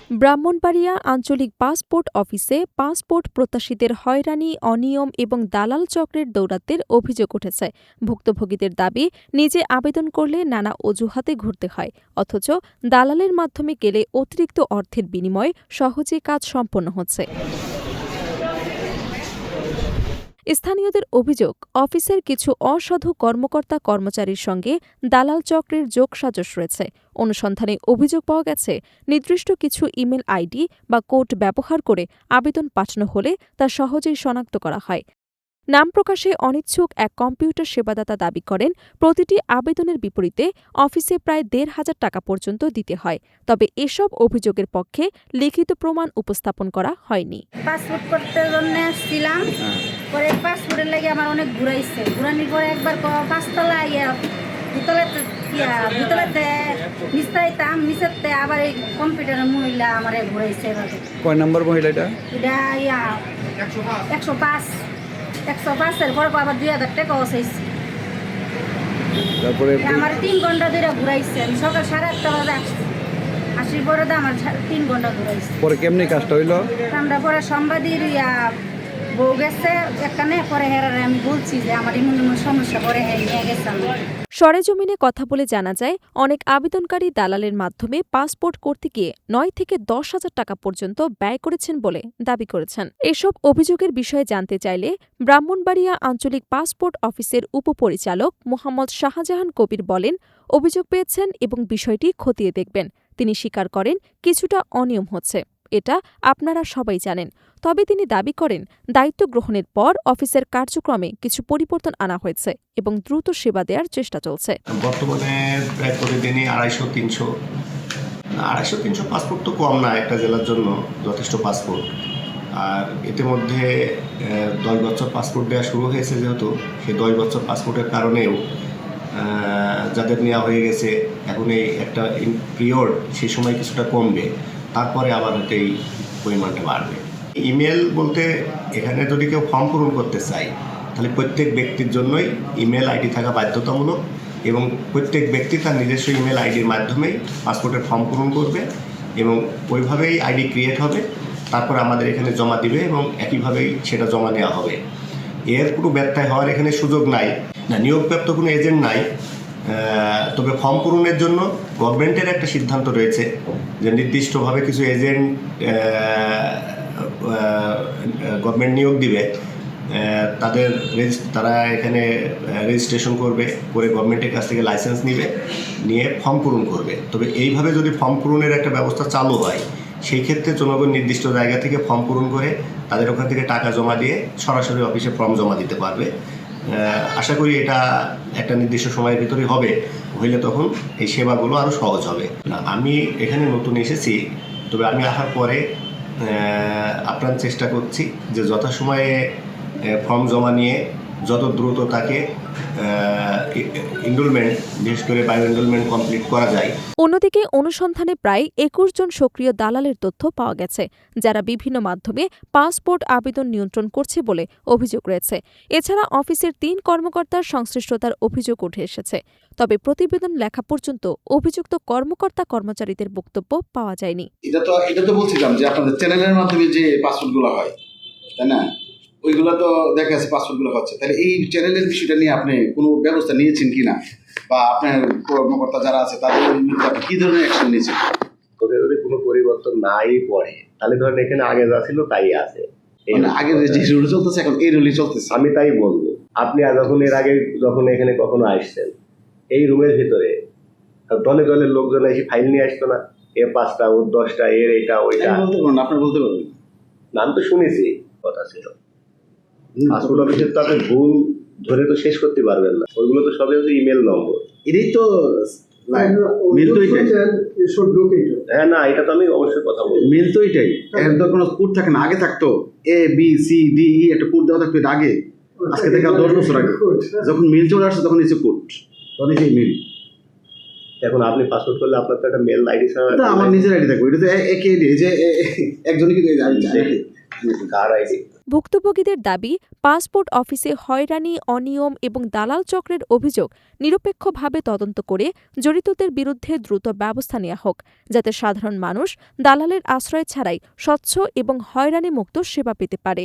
ব্রাহ্মণবাড়িয়া আঞ্চলিক পাসপোর্ট অফিসে পাসপোর্ট প্রত্যাশীদের হয়রানি, অনিয়ম এবং দালাল চক্রের দৌরাত্ম্যের অভিযোগ উঠেছে। ভুক্তভোগীদের দাবি, নিজে আবেদন করলে নানা অজুহাতে ঘুরতে হয়, অথচ দালালের মাধ্যমে গেলে অতিরিক্ত অর্থের বিনিময়ে সহজে কাজ সম্পন্ন হচ্ছে। স্থানীয়দের অভিযোগ, অফিসের কিছু অসাধু কর্মকর্তা কর্মচারীর সঙ্গে দালাল চক্রের যোগসাজশ রয়েছে। অনুসন্ধানে অভিযোগ পাওয়া গেছে, নির্দিষ্ট কিছু ইমেল আইডি বা কোড ব্যবহার করে আবেদন পাঠানো হলে তা সহজেই শনাক্ত করা হয়। নাম প্রকাশে অনিচ্ছুক এক কম্পিউটার সেবাদাতা দাবি করেন, প্রতিটি আবেদনের বিপরীতে অফিসে প্রায় ১,৫০০ টাকা পর্যন্ত দিতে হয়। তবে এসব অভিযোগের পক্ষে লিখিত প্রমাণ উপস্থাপন করা হয়নি। পাসপোর্ট করতে জন্য আসছিলাম, পরে পাসপোর্টের লাগে আমার অনেক ঘুরাইছে। ঘুরানির পরে একবার পাঁচতলা ভিতরেতে নিচতাইতাম, নিচেতে আবার এই কম্পিউটারের মহিলা আমার ঘুরাইছে। কয় নম্বর মহিলা এটা? এটা 105-105-এর পর আবার ২,০০০ টাকা চাইছি। তারপরে আমার ৩ ঘন্টা ধরে ঘুরাইছে। আমি সকাল 8:30 বাজে আসছি, আসির পরে তো আমার 3 ঘন্টা ঘুরাইছে। পরে কেমনি কাজটা হইলো? আমরা পরে সাংবাদিক বউ গেছে এখানে, পরে হেরারে আমি বলছি যে আমার এমন সমস্যা, পরে নিয়ে গেছে। সরেজমিনে কথা বলে জানা যায়, অনেক আবেদনকারী দালালের মাধ্যমে পাসপোর্ট করতে গিয়ে ৯ থেকে ১০,০০০ টাকা পর্যন্ত ব্যয় করেছেন বলে দাবি করেছেন। এসব অভিযোগের বিষয়ে জানতে চাইলে ব্রাহ্মণবাড়িয়া আঞ্চলিক পাসপোর্ট অফিসের উপপরিচালক মোহাম্মদ শাহজাহান কবির বলেন, অভিযোগ পেয়েছেন এবং বিষয়টি খতিয়ে দেখবেন। তিনি স্বীকার করেন, কিছুটা অনিয়ম হচ্ছে, এটা আপনারা সবাই জানেন। তবে তিনি দাবি করেন, দায়িত্ব গ্রহণের পর অফিসের কার্যক্রমে কিছু পরিবর্তন আনা হয়েছে এবং দ্রুত সেবা দেওয়ার চেষ্টা চলছে। বর্তমানে প্রায় প্রতিদিনই 250-300 পাসপোর্ট তো কম না, একটা জেলার জন্য যথেষ্ট পাসপোর্ট। আর ইতিমধ্যে 10 বছর পাসপোর্ট দেওয়া শুরু হয়েছে, যেহেতু সেই 10 বছর পাসপোর্টের কারণেও যাদের নেওয়া হয়ে গেছে, এখন এই একটা পিরিয়ড সেই সময় কিছুটা কমবে, তারপরে আবার হয়তো এই পরিমাণটা বাড়বে। ইমেল বলতে এখানে যদি কেউ ফর্ম পূরণ করতে চায়, তাহলে প্রত্যেক ব্যক্তির জন্যই ইমেল আইডি থাকা বাধ্যতামূলক এবং প্রত্যেক ব্যক্তি তার নিজস্ব ইমেল আইডির মাধ্যমেই পাসপোর্টের ফর্ম পূরণ করবে এবং ওইভাবেই আইডি ক্রিয়েট হবে, তারপর আমাদের এখানে জমা দিবে এবং একইভাবেই সেটা জমা নেওয়া হবে। এর কোনো ব্যত্যয় হওয়ার এখানে সুযোগ নাই, না নিয়োগপ্রাপ্ত কোনো এজেন্ট নাই। তবে ফর্ম পূরণের জন্য গভর্নমেন্টের একটা সিদ্ধান্ত রয়েছে যে নির্দিষ্টভাবে কিছু এজেন্ট গভর্নমেন্ট নিয়োগ দিবে, তারা এখানে রেজিস্ট্রেশন করে গভর্নমেন্টের কাছ থেকে লাইসেন্স নিয়ে ফর্ম পূরণ করবে। তবে এইভাবে যদি ফর্ম পূরণের একটা ব্যবস্থা চালু হয়, সেই ক্ষেত্রে জনগণ নির্দিষ্ট জায়গা থেকে ফর্ম পূরণ করে তাদের ওখান থেকে টাকা জমা দিয়ে সরাসরি অফিসে ফর্ম জমা দিতে পারবে। আশা করি এটা একটা নির্দিষ্ট সময়ের ভিতরে হইলে তখন এই সেবাগুলো আরও সহজ হবে। না, আমি এখানে নতুন এসেছি, তবে আমি আসার পরে আপ্রাণ চেষ্টা করছি যে যথাসময়ে ফর্ম জমা নিয়ে যত দ্রুত তাকে এনরোলমেন্ট, বিশেষ করে বায়ো এনরোলমেন্ট কমপ্লিট করা যায়। অন্যদিকে অনুসন্ধানে প্রায় ২১ জন সক্রিয় দালালের তথ্য পাওয়া গেছে, যারা বিভিন্ন মাধ্যমে পাসপোর্ট আবেদন নিয়ন্ত্রণ করছে বলে অভিযোগ রয়েছে। এছাড়া অফিসের ৩ কর্মকর্তার সংশ্লিষ্টতার অভিযোগ উঠে এসেছে। তবে প্রতিবেদন লেখা পর্যন্ত অভিযুক্ত কর্মকর্তা কর্মচারীদের বক্তব্য পাওয়া যায়নি। এটা তো বলছিলাম যে আপনাদের চ্যানেলের মাধ্যমে যে পাসপোর্টগুলো হয়, তাই না, ওইগুলো তো দেখা যাচ্ছে পাসপোর্টগুলো হচ্ছে। তাহলে এই চ্যানেলের বিষয়টা নিয়ে আপনি কোনো ব্যবস্থা নিয়েছেন কিনা, বা আপনার কর্মকর্তা যারা আছে তাদের আপনি কী ধরনের অ্যাকশন নিয়েছেন? ওদের যদি কোনো পরিবর্তন নাই পড়ে, তাহলে ধরেন এখানে আগে যা ছিল তাই আছে, আগে যে রুল চলতেছে এখন এই রুলই চলতেছে। আমি তাই বলবো। আপনি এর আগে যখন এখানে কখনো আসছেন, এই রুমের ভিতরে দলে দলের লোকজন এসে ফাইল নিয়ে আসতো না, এর 5টা ওর 10টা, এর এটা ওইটা। আপনার বলতে পারবেন? নাম তো শুনেছি, কথা ছিল। পাসপোর্ট অফিসের তো আপনি ভুল ধরে তো শেষ করতে পারবেন না, ওইগুলো তো সবই হচ্ছে ইমেল নম্বর। এটাই তো মিল তো এটাই। হ্যাঁ, না, এটা তো আমি অবশ্যই কথা বলবো, মিল তো এটাই। এর তো কোনো কোড থাকে না, আগে থাকতো ABCDE একটা কোড দেওয়া থাকতো, এটা আগে, আজকে থেকে 10 বছর আগে। যখন মিল চলে আসছে তখন নিচে কোড, তখন এই মিল। এখন আপনি পাসপোর্ট করলে আপনার তো একটা মেল আইডি ছাড়া আমার নিজের আইডি থাকবে, এটা তো একই আইডি, যে একজনই কিন্তু কার আইডি ভুক্তভোগীদের দাবি, পাসপোর্ট অফিসে হয়রানি, অনিয়ম এবং দালাল চক্রের অভিযোগ নিরপেক্ষভাবে তদন্ত করে জড়িতদের বিরুদ্ধে দ্রুত ব্যবস্থা নেওয়া হোক, যাতে সাধারণ মানুষ দালালের আশ্রয় ছাড়াই স্বচ্ছ এবং হয়রানিমুক্ত সেবা পেতে পারে।